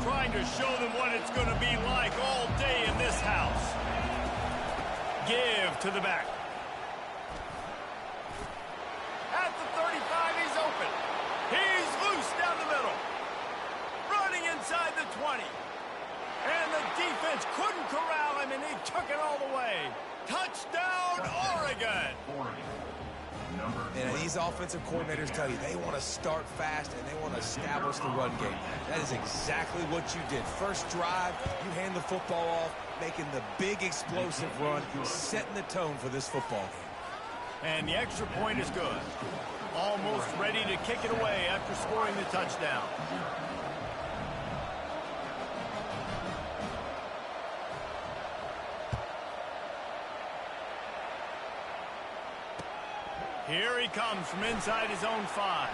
trying to show them what it's going to be like all day in this house. Give to the back. At the 35, he's open. He's loose down the middle. Running inside the 20. And the defense couldn't corral him, and he took it all the way. Touchdown, Oregon. And these offensive coordinators tell you they want to start fast and they want to establish the run game. That is exactly what you did. First drive, you hand the football off, making the big explosive run, setting the tone for this football game. And the extra point is good. Almost ready to kick it away after scoring the touchdown. Here he comes from inside his own 5.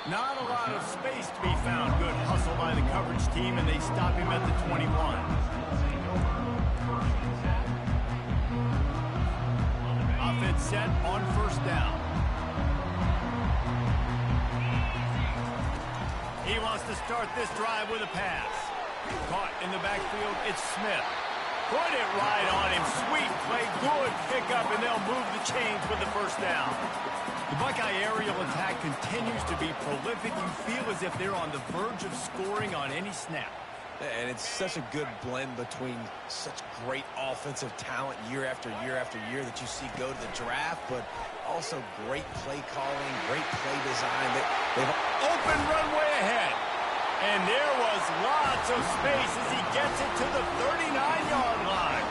Not a lot of space to be found. Good hustle by the coverage team, and they stop him at the 21. Offense set on first down. He wants to start this drive with a pass. Caught in the backfield, it's Smith. Put it right on him. Sweet play, good pickup, and they'll move the chains with the first down. The Buckeye aerial attack continues to be prolific. You feel as if they're on the verge of scoring on any snap. And it's such a good blend between such great offensive talent year after year after year that you see go to the draft, but also great play calling, great play design. They've open runway ahead. And there was lots of space as he gets it to the 39-yard line.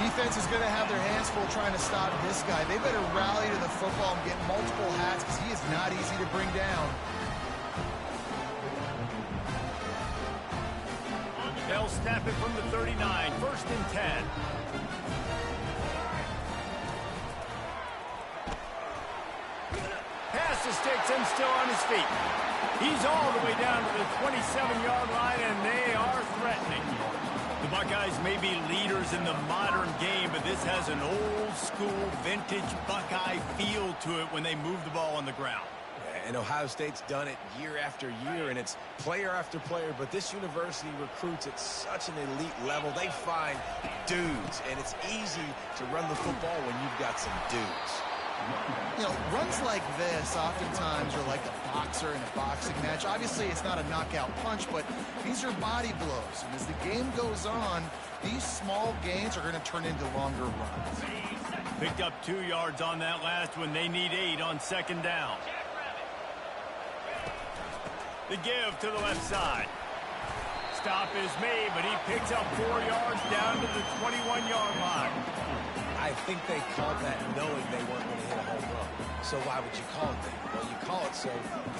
Defense is going to have their hands full trying to stop this guy. They better rally to the football and get multiple hats because he is not easy to bring down. They'll snap it from the 39, 1st and 10. Pass to Sticks and still on his feet. He's all the way down to the 27-yard line, and they are threatening. The Buckeyes may be leaders in the modern game, but this has an old-school, vintage Buckeye feel to it when they move the ball on the ground. And Ohio State's done it year after year, and it's player after player, but this university recruits at such an elite level. They find dudes, and it's easy to run the football when you've got some dudes. You know, runs like this oftentimes are like a boxer in a boxing match. Obviously, it's not a knockout punch, but these are body blows. And as the game goes on, these small gains are going to turn into longer runs. Picked up 2 yards on that last one. They need 8 on 2nd down. The give to the left side. Stop is made, but he picks up 4 yards down to the 21-yard line. I think they called that knowing they weren't going to hit a home run. So why would you call it that? Well, you call it so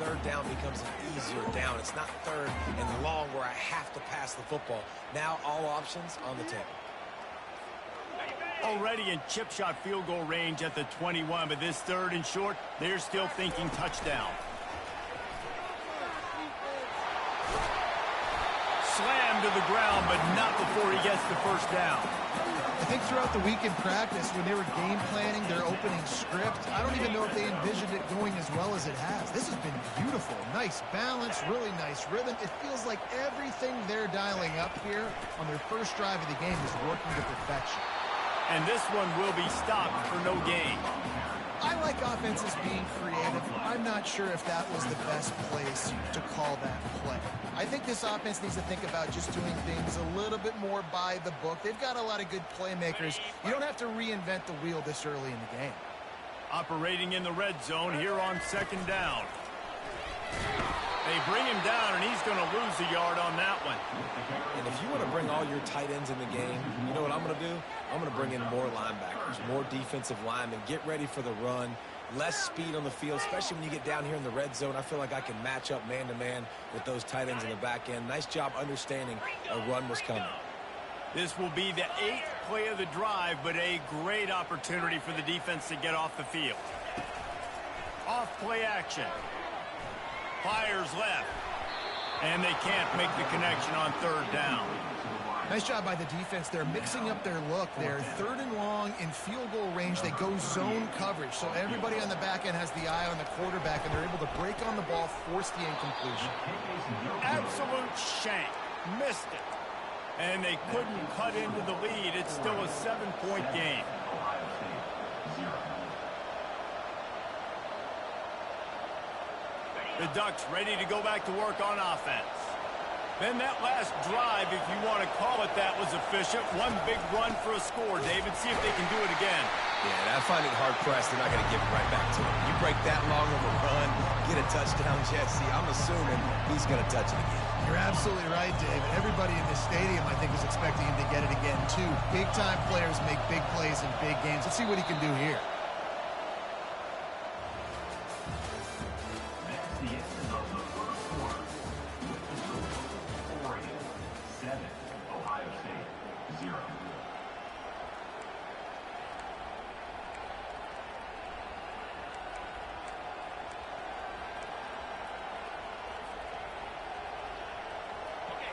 3rd down becomes an easier down. It's not 3rd and long where I have to pass the football. Now all options on the table. Already in chip shot field goal range at the 21, but this 3rd and short, they're still thinking touchdown. Slammed to the ground, but not before he gets the 1st down. I think throughout the week in practice, when they were game planning their opening script, I don't even know if they envisioned it going as well as it has. This has been beautiful. Nice balance, really nice rhythm. It feels like everything they're dialing up here on their first drive of the game is working to perfection. And this one will be stopped for no gain. I like offenses being creative. I'm not sure if that was the best place to call that play. I think this offense needs to think about just doing things a little bit more by the book. They've got a lot of good playmakers. You don't have to reinvent the wheel this early in the game. Operating in the red zone here on 2nd down. They bring him down, and he's going to lose a yard on that one. And if you want to bring all your tight ends in the game, you know what I'm going to do? I'm going to bring in more linebackers, more defensive linemen, get ready for the run, less speed on the field, especially when you get down here in the red zone. I feel like I can match up man-to-man with those tight ends in the back end. Nice job understanding a run was coming. This will be the 8th play of the drive, but a great opportunity for the defense to get off the field. Off play action. Fires left. And they can't make the connection on 3rd down. Nice job by the defense. They're mixing up their look. They're 3rd and long in field goal range. They go zone coverage. So everybody on the back end has the eye on the quarterback, and they're able to break on the ball, force the incompletion. Absolute shank. Missed it. And they couldn't cut into the lead. It's still a 7-point game. The Ducks ready to go back to work on offense. Then that last drive, if you want to call it that, was efficient. One big run for a score, David. See if they can do it again. Yeah, and I find it hard-pressed. They're not going to give it right back to him. You break that long of a run, get a touchdown, Jesse, I'm assuming he's going to touch it again. You're absolutely right, David. Everybody in this stadium, I think, is expecting him to get it again, too. Big-time players make big plays in big games. Let's see what he can do here.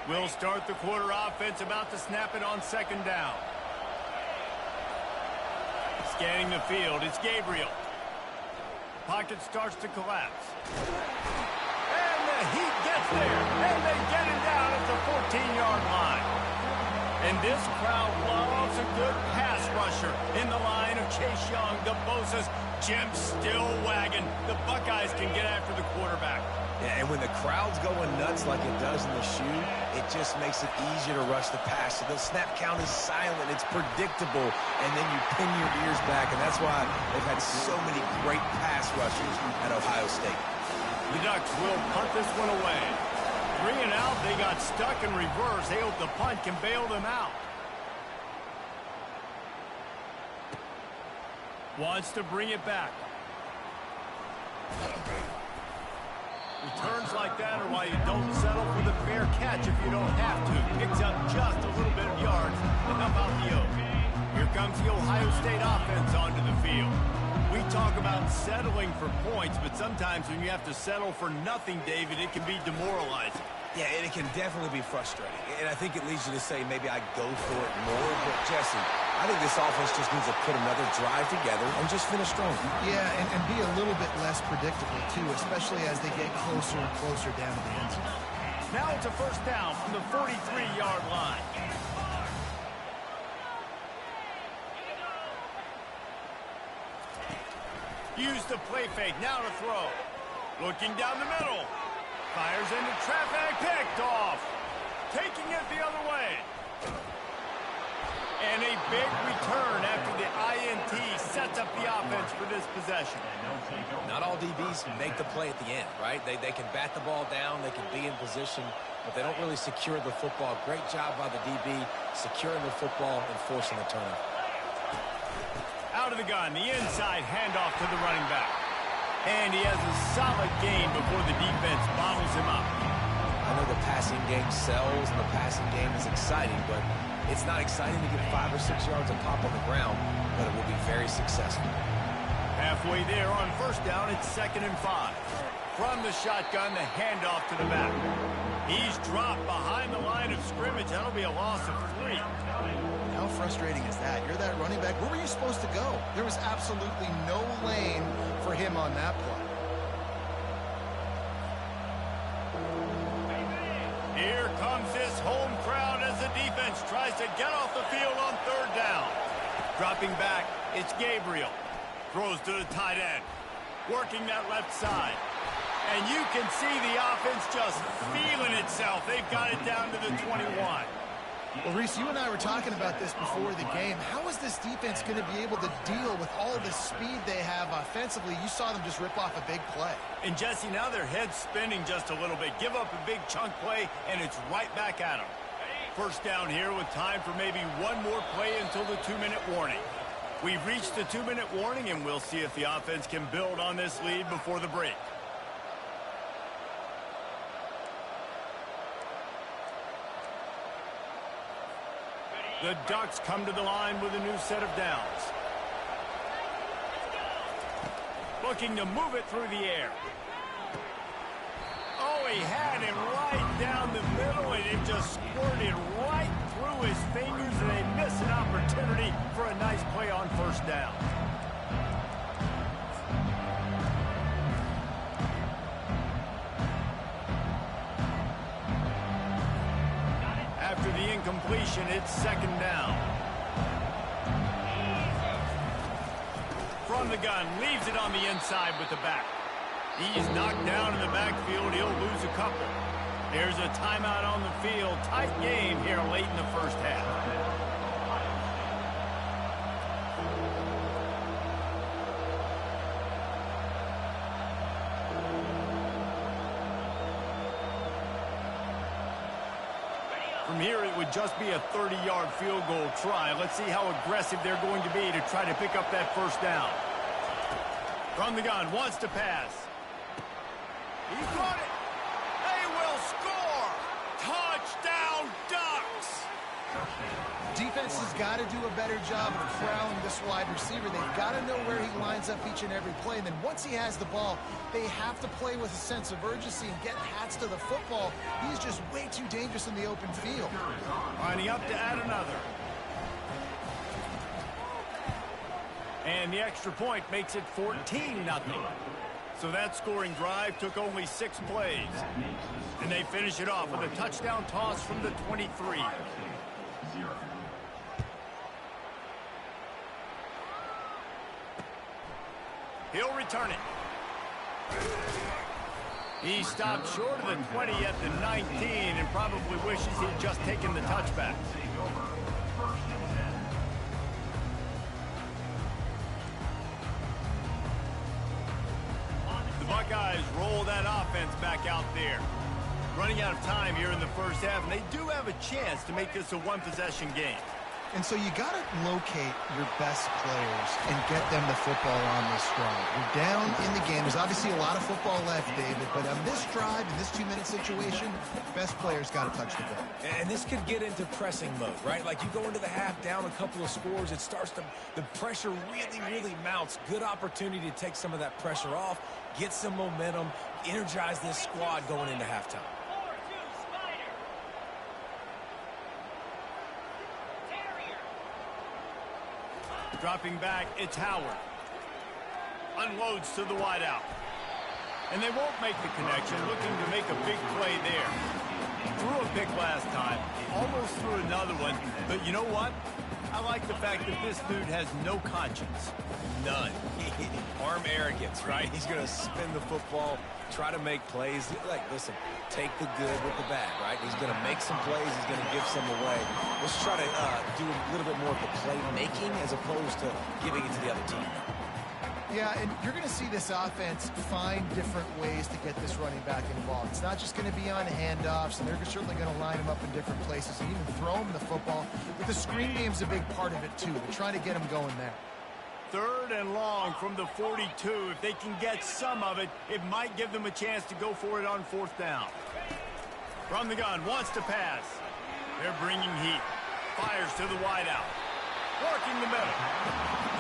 We'll start the quarter offense, about to snap it on 2nd down. Scanning the field, it's Gabriel. Pocket starts to collapse. And the Heat gets there, and they get him down at the 14-yard line. And this crowd loves a good pass rusher in the line of Chase Young, the Bosa's. Jim's still wagging. The Buckeyes can get after the quarterback. Yeah, and when the crowd's going nuts like it does in the shoe, it just makes it easier to rush the pass. So the snap count is silent. It's predictable, and then you pin your ears back, and that's why they've had so many great pass rushers at Ohio State. The Ducks will punt this one away. 3 and out, they got stuck in reverse. They hope the punt can bail them out. Wants to bring it back. Returns like that are why you don't settle for the fair catch if you don't have to. Picks up just a little bit of yards to help out the Oak. Here comes the Ohio State offense onto the field. We talk about settling for points, but sometimes when you have to settle for nothing, David, it can be demoralizing. Yeah, and it can definitely be frustrating. And I think it leads you to say maybe I go for it more. But, Jesse, I think this offense just needs to put another drive together and just finish strong. Yeah, and be a little bit less predictable, too, especially as they get closer and closer down to the end zone. Now it's a 1st down from the 43-yard line. Use the play fake, now to throw. Looking down the middle. Fires into traffic, picked off. Taking it the other way. And a big return after the INT sets up the offense for this possession. Not all DBs make the play at the end, right? They can bat the ball down, they can be in position, but they don't really secure the football. Great job by the DB securing the football and forcing the turnover. Out of the gun, the inside handoff to the running back. And he has a solid gain before the defense bottles him up. I know the passing game sells and the passing game is exciting, but it's not exciting to get 5 or 6 yards of pop on the ground, but it will be very successful. Halfway there on 1st down, it's 2nd and 5. From the shotgun, the handoff to the back. He's dropped behind the line of scrimmage. That'll be a loss of 3. How frustrating is that? You're that running back. Where were you supposed to go? There was absolutely no lane for him on that play. Here comes this home crowd as the defense tries to get off the field on 3rd down. Dropping back, it's Gabriel. Throws to the tight end. Working that left side. And you can see the offense just feeling itself. They've got it down to the 21. Well, Reese, you and I were talking about this before the game. How is this defense going to be able to deal with all the speed they have offensively? You saw them just rip off a big play. And, Jesse, now their head's spinning just a little bit. Give up a big chunk play, and it's right back at them. 1st down here with time for maybe one more play until the 2-minute warning. We've reached the 2-minute warning, and we'll see if the offense can build on this lead before the break. The Ducks come to the line with a new set of downs. Looking to move it through the air. Oh, he had him right down the middle, and it just squirted right through his fingers, and they miss an opportunity for a nice play on first down. After the incompletion, it's second down. From the gun, leaves it on the inside with the back. He's knocked down in the backfield. He'll lose a couple. There's a timeout on the field. Tight game here late in the first half. From here, it would just be a 30-yard field goal try. Let's see how aggressive they're going to be to try to pick up that first down. From the gun, wants to pass. He's got it. They will score. Touchdown, Ducks. Defense has got to do a better job of corralling this wide receiver. They've got to know where he lines up each and every play. And then once he has the ball, they have to play with a sense of urgency and get hats to the football. He's just way too dangerous in the open field. Lining up to add another. And the extra point makes it 14-0. So that scoring drive took only 6 plays. And they finish it off with a touchdown toss from the 23. He'll return it. He stopped short of the 20 at the 19 and probably wishes he'd just taken the touchback. The Buckeyes roll that offense back out there. Running out of time here in the first half, and they do have a chance to make this a one-possession game. And so you got to locate your best players and get them the football on this drive. You're down in the game. There's obviously a lot of football left, David, but on this drive, in this 2-minute situation, best players got to touch the ball. And this could get into pressing mode, right? Like you go into the half down a couple of scores, it starts to, the pressure really mounts. Good opportunity to take some of that pressure off, get some momentum, energize this squad going into halftime. Dropping back, it's Howard. Unloads to the wideout. And they won't make the connection, looking to make a big play there. Threw a pick last time, almost threw another one, but you know what? I like the fact that this dude has no conscience. None. Arm arrogance, right? He's going to spin the football, try to make plays. Like, listen, take the good with the bad, right? He's going to make some plays. He's going to give some away. Let's try to do a little bit more of the play-making as opposed to giving it to the other team. Yeah, and you're going to see this offense find different ways to get this running back involved. It's not just going to be on handoffs, and they're certainly going to line him up in different places and even throw him the football. But the screen game's a big part of it, too. They're trying to get him going there. 3rd and long from the 42. If they can get some of it, it might give them a chance to go for it on 4th down. From the gun, wants to pass. They're bringing heat. Fires to the wideout. Working the middle.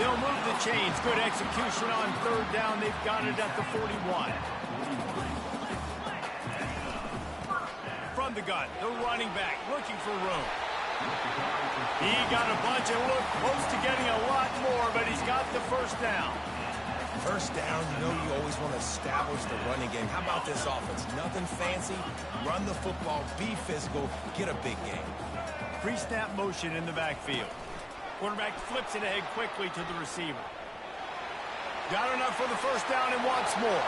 They'll move the chains. Good execution on 3rd down. They've got it at the 41. From the gun, the running back looking for room. He got a bunch and looked close to getting a lot more, but he's got the first down. First down, you know you always want to establish the running game. How about this offense? Nothing fancy. Run the football, be physical, get a big game. Pre-snap motion in the backfield. Quarterback flips it ahead quickly to the receiver. Got enough for the first down and wants more.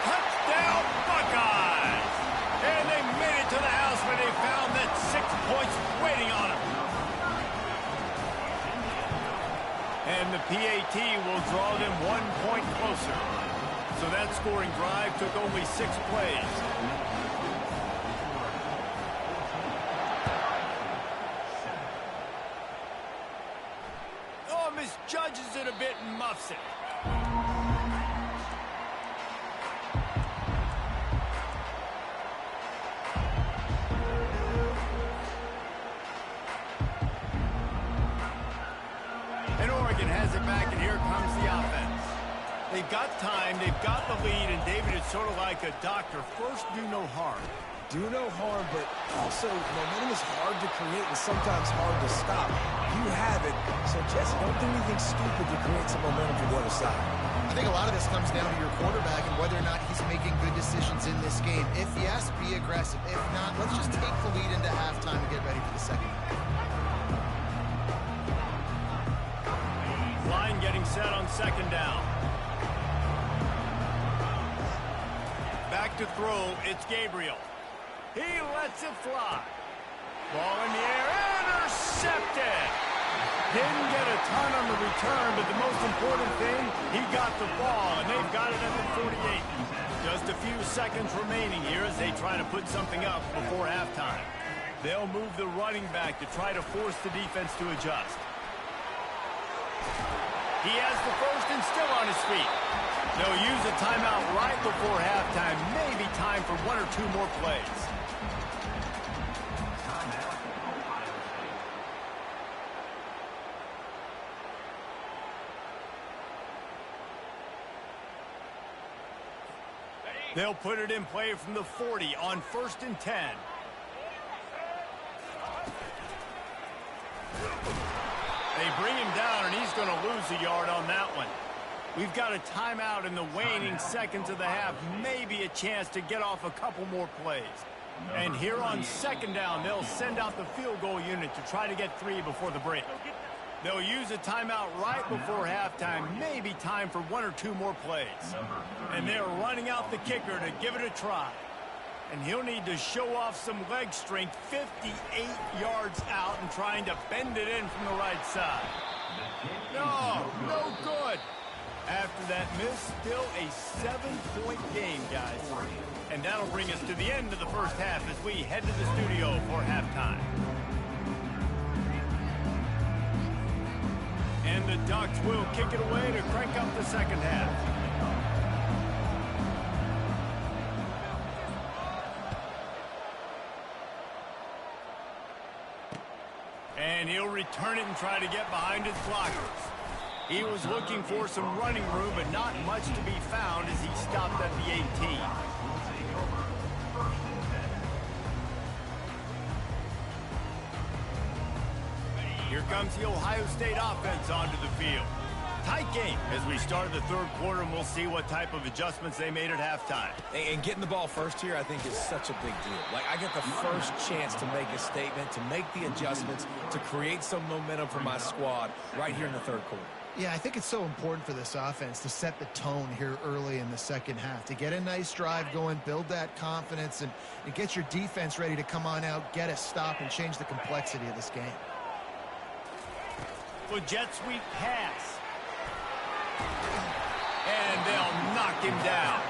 Touchdown, Buckeyes! And they made it to the house where they found that 6 points waiting on them. And the PAT will draw them 1 point closer. So that scoring drive took only 6 plays. Oh, misjudges it a bit and muffs it. And Oregon has it back, and here comes the offense. They've got time, they've got the lead, and David, it's sort of like a doctor. First, do no harm. do no harm, but also momentum is hard to create and sometimes hard to stop. You have it, so Jesse, don't do anything stupid to create some momentum for the other side. I think a lot of this comes down to your quarterback and whether or not he's making good decisions in this game. If yes, be aggressive. If not, let's just take the lead into halftime and get ready for the second half. Line getting set on second down. Back to throw, it's Gabriel. He lets it fly. Ball in the air, intercepted. Didn't get a ton on the return, but the most important thing, he got the ball, and they've got it at the 48. Just a few seconds remaining here as they try to put something up before halftime. They'll move the running back to try to force the defense to adjust. He has the first and still on his feet. They'll use a timeout right before halftime. Maybe time for one or two more plays. They'll put it in play from the 40 on 1st and 10. They bring him down, and he's going to lose a yard on that one. We've got a timeout in the waning seconds of the half. Maybe a chance to get off a couple more plays. And here on second down, they'll send out the field goal unit to try to get 3 before the break. They'll use a timeout right before halftime. Maybe time for one or two more plays. And they're running out the kicker to give it a try. And he'll need to show off some leg strength 58 yards out and trying to bend it in from the right side. No good. After that miss, still a 7-point game, guys. And that'll bring us to the end of the first half as we head to the studio for halftime. And the Ducks will kick it away to crank up the second half. And he'll return it and try to get behind his blockers. He was looking for some running room, but not much to be found as he stopped at the 18. Here comes the Ohio State offense onto the field. Tight game as we start the third quarter, and we'll see what type of adjustments they made at halftime. And getting the ball first here, I think, is such a big deal. Like, I get the first chance to make a statement, to make the adjustments, to create some momentum for my squad right here in the third quarter. Yeah, I think it's so important for this offense to set the tone here early in the second half, to get a nice drive going, build that confidence, and get your defense ready to come on out, get a stop, and change the complexity of this game. Well, jet sweep pass. And they'll knock him down.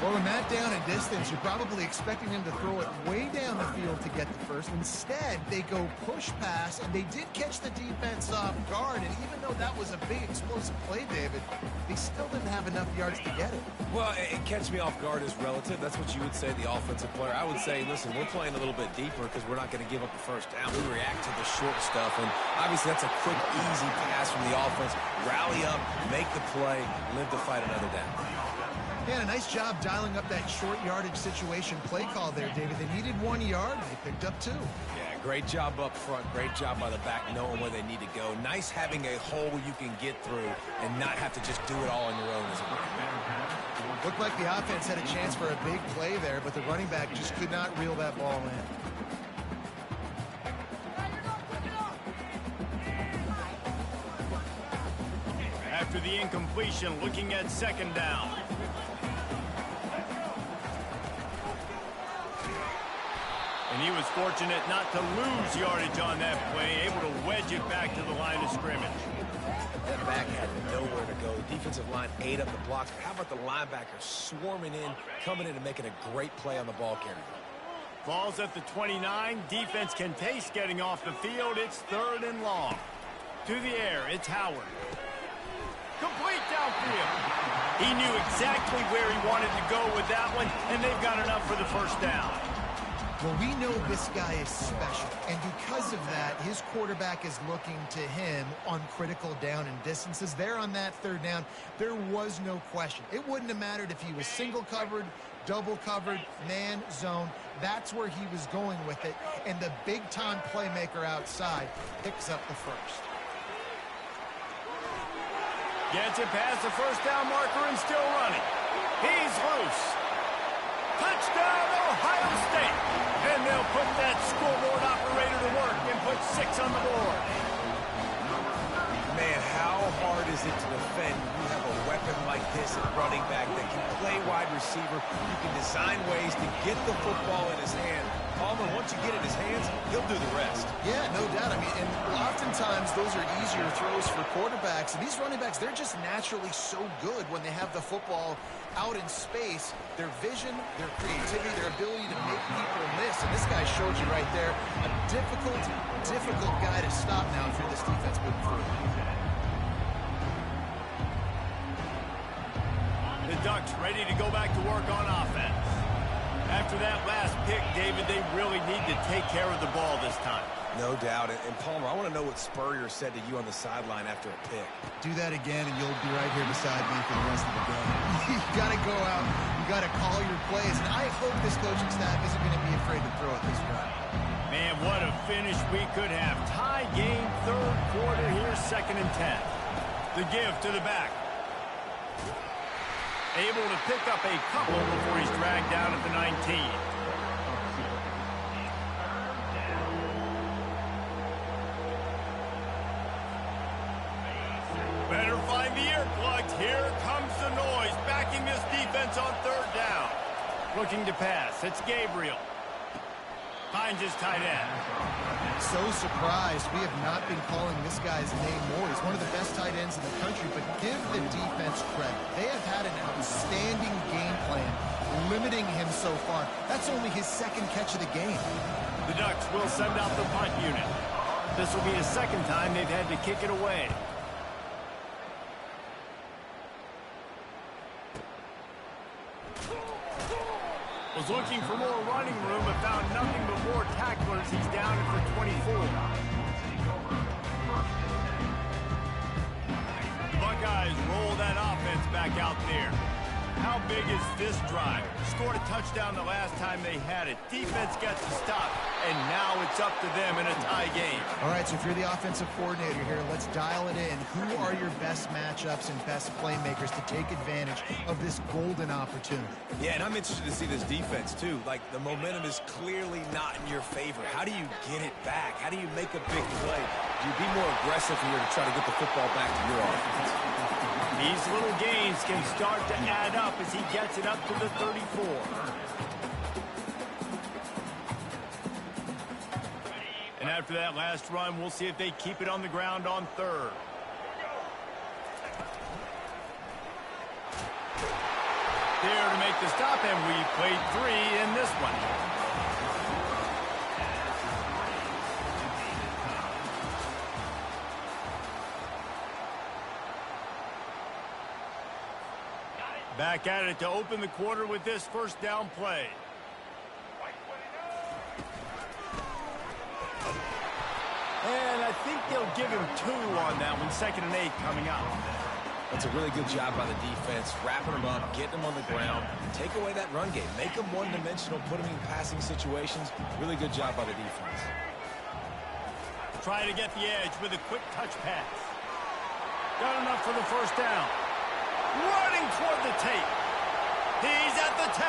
Well, in that down and distance, you're probably expecting them to throw it way down the field to get the first. Instead, they go push pass, and they did catch the defense off guard. And even though that was a big explosive play, David, they still didn't have enough yards to get it. Well, it catch me off guard is relative. That's what you would say, the offensive player. I would say, listen, we're playing a little bit deeper because we're not going to give up the first down. We react to the short stuff, and obviously that's a quick, easy pass from the offense. Rally up, make the play, live to fight another down. Yeah, a nice job dialing up that short yardage situation play call there, David. They needed 1 yard. They picked up 2. Yeah, great job up front. Great job by the back knowing where they need to go. Nice having a hole you can get through and not have to just do it all on your own as a running back. Looked like the offense had a chance for a big play there, but the running back just could not reel that ball in. After the incompletion, looking at second down. And he was fortunate not to lose yardage on that play, able to wedge it back to the line of scrimmage. That back had nowhere to go. Defensive line ate up the blocks. How about the linebacker swarming in, coming in and making a great play on the ball carrier? Ball's at the 29. Defense can taste getting off the field. It's 3rd and long. To the air, it's Howard. Complete downfield. He knew exactly where he wanted to go with that one, and they've got enough for the first down. Well, we know this guy is special, and because of that, his quarterback is looking to him on critical down and distances. There on that third down, there was no question. It wouldn't have mattered if he was single covered, double covered, man, zone. That's where he was going with it, and the big-time playmaker outside picks up the first. Gets it past the first down marker and still running. He's loose. Touchdown, Ohio State. And they'll put that scoreboard operator to work and put 6 on the board. Man, how hard is it to defend when you have a weapon like this at running back that can play wide receiver? You can design ways to get the football in his hand. Palmer, once you get it in his hands, he'll do the rest. Yeah, no doubt. I mean, and oftentimes those are easier throws for quarterbacks. And these running backs, they're just naturally so good when they have the football out in space. Their vision, their creativity, their ability to make people miss. And this guy showed you right there, a difficult guy to stop now for this defense moving forward. The Ducks ready to go back to work on offense. After that last pick, David, they really need to take care of the ball this time. No doubt. And Palmer, I want to know what Spurrier said to you on the sideline after a pick. Do that again, and you'll be right here beside me for the rest of the game. You got to go out. You got to call your plays. And I hope this coaching staff isn't going to be afraid to throw it this run. Man, what a finish we could have. Tie game, third quarter here, 2nd and 10. The give to the back. Able to pick up a couple before he's dragged down at the 19. Better find the earplugs. Here comes the noise, backing this defense on 3rd down. Looking to pass. It's Gabriel. Finds his tight end. So surprised we have not been calling this guy's name more. He's one of the best tight ends in the country, but give the defense credit. They have had an outstanding game plan, limiting him so far. That's only his 2nd catch of the game. The Ducks will send out the punt unit. This will be the 2nd time they've had to kick it away. Was looking for more running room, but found nothing but more tacklers. He's down for 24. The Buckeyes roll that offense back out there. How big is this drive? Scored a touchdown the last time they had it. Defense gets a stop, and now it's up to them in a tie game. All right, so if you're the offensive coordinator here, let's dial it in. Who are your best matchups and best playmakers to take advantage of this golden opportunity? Yeah, and I'm interested to see this defense, too. Like, the momentum is clearly not in your favor. How do you get it back? How do you make a big play? Do you be more aggressive here to try to get the football back to your offense? These little gains can start to add up as he gets it up to the 34. And after that last run, we'll see if they keep it on the ground on 3rd. There to make the stop, and we played 3 in this one. Back at it to open the quarter with this 1st down play. And I think they'll give him 2 on that one. 2nd and 8 coming up. That's a really good job by the defense, wrapping them up, getting them on the ground, take away that run game, make them one-dimensional, put them in passing situations. Really good job by the defense. Try to get the edge with a quick touch pass. Got enough for the 1st down. Running toward the tape. He's at the 10.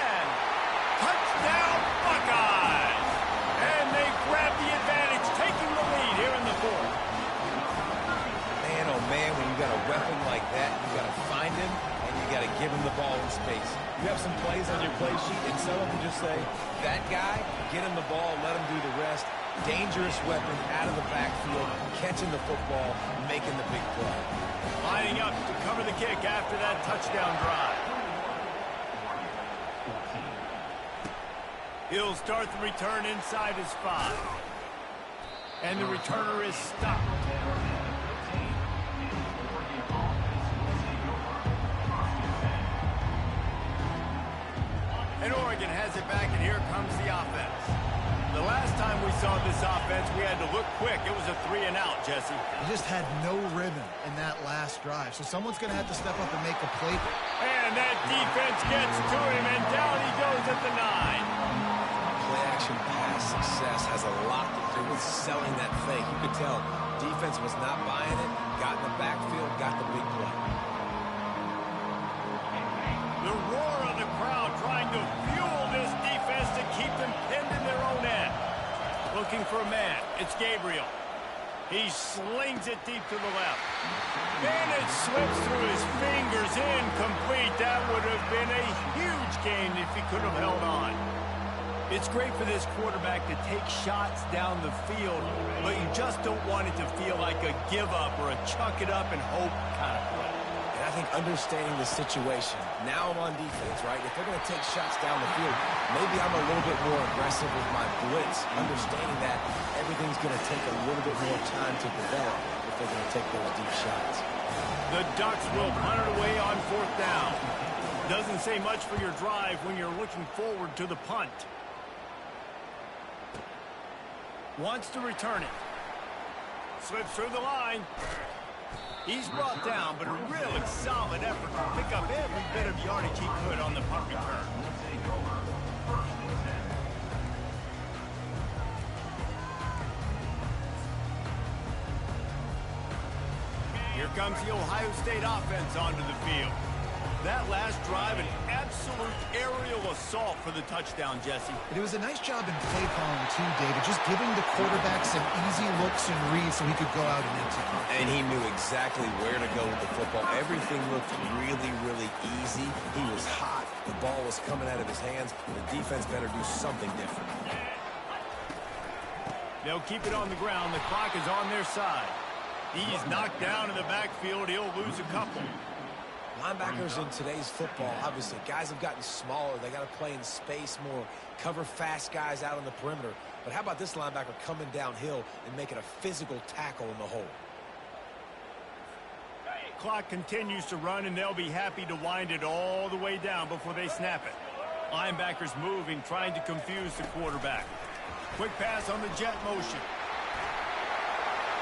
Touchdown, Buckeyes! And they grab the advantage, taking the lead here in the 4th. Man, oh man, when you got a weapon like that, you got to find him, and you got to give him the ball in space. You have some plays on your play sheet, and some of them just say, that guy, get him the ball, let him do the rest. Dangerous weapon out of the backfield, catching the football, making the big play. Lining up to cover the kick after that touchdown drive. He'll start the return inside his 5. And the returner is stopped. And Oregon has it back, and here comes the offense. the last time we saw this offense, we had to look quick. It was a 3-and-out, Jesse. He just had no rhythm in that last drive, so someone's going to have to step up and make a play. And that defense gets to him, and down he goes at the 9. Play-action pass success has a lot to do with selling that fake. You could tell defense was not buying it, got in the backfield, got the big play. The roar of the crowd trying to fuel this defense to keep them pinned in their own end. Looking for a man. It's Gabriel. He slings it deep to the left. And it slips through his fingers, incomplete. That would have been a huge gain if he could have held on. It's great for this quarterback to take shots down the field, but you just don't want it to feel like a give-up or a chuck it up and hope kind of play. And I think understanding the situation, now I'm on defense, right? If they're going to take shots down the field, maybe I'm a little bit more aggressive with my blitz, understanding that everything's going to take a little bit more time to develop if they're going to take those deep shots. The Ducks will punt it away on 4th down. Doesn't say much for your drive when you're looking forward to the punt. Wants to return it. Slips through the line. He's brought down, but a really solid effort to pick up every bit of yardage he could on the punt return. Here comes the Ohio State offense onto the field. That last drive, an absolute aerial assault for the touchdown, Jesse. But it was a nice job in play calling, too, David, just giving the quarterback some easy looks and reads so he could go out and execute. And he knew exactly where to go with the football. Everything looked really, really easy. He was hot. The ball was coming out of his hands. The defense better do something different. They'll keep it on the ground. The clock is on their side. He's knocked down in the backfield. He'll lose a couple. Linebackers in today's football, obviously, guys have gotten smaller. They got to play in space more, cover fast guys out on the perimeter. But how about this linebacker coming downhill and making a physical tackle in the hole? Clock continues to run, and they'll be happy to wind it all the way down before they snap it. Linebackers moving, trying to confuse the quarterback. Quick pass on the jet motion.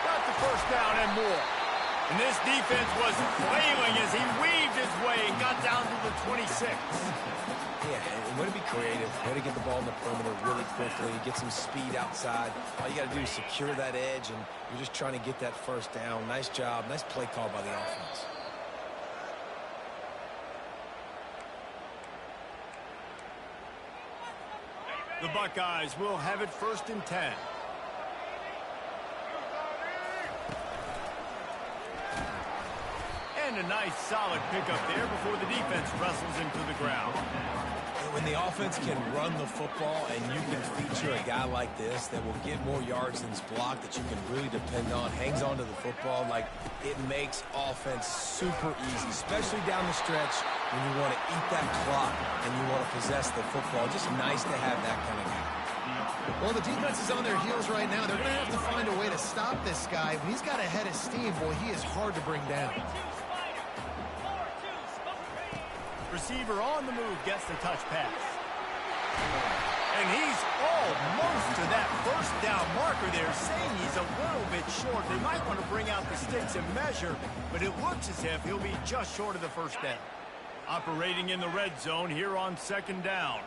Got the first down and more. And this defense was flailing as he weaved his way and got down to the 26. Yeah, and way to be creative. Way to get the ball in the perimeter really quickly, get some speed outside. All you got to do is secure that edge, and you're just trying to get that first down. Nice job. Nice play call by the offense. The Buckeyes will have it 1st and 10. And a nice solid pickup there before the defense wrestles him to the ground. And when the offense can run the football and you can feature a guy like this that will get more yards than his block, that you can really depend on, hangs on to the football, like, it makes offense super easy, especially down the stretch when you want to eat that clock and you want to possess the football. Just nice to have that kind of guy. Well, the defense is on their heels right now. They're going to have to find a way to stop this guy. When he's got a head of steam, boy, he is hard to bring down. Receiver on the move gets the touch pass. And he's almost to that first down marker there, saying he's a little bit short. They might want to bring out the sticks and measure, but it looks as if he'll be just short of the first down. Operating in the red zone here on 2nd down.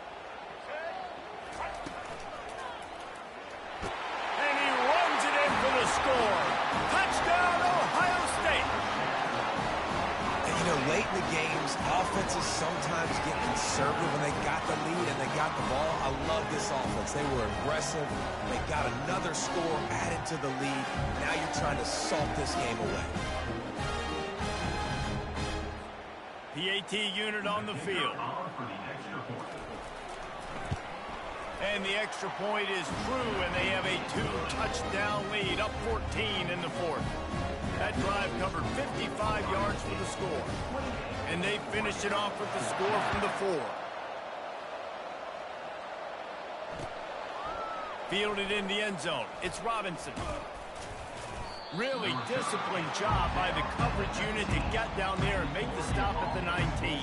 And he runs it in for the score. Touchdown, Ohio State. You know, late in the games, offenses sometimes get conservative when they got the lead and they got the ball. I love this offense. They were aggressive. They got another score added to the lead. Now you're trying to salt this game away. PAT unit on the field. And the extra point is true, and they have a 2-touchdown lead, up 14 in the 4th. That drive covered 55 yards for the score. And they finished it off with the score from the 4. Fielded in the end zone. It's Robinson. Really disciplined job by the coverage unit to get down there and make the stop at the 19.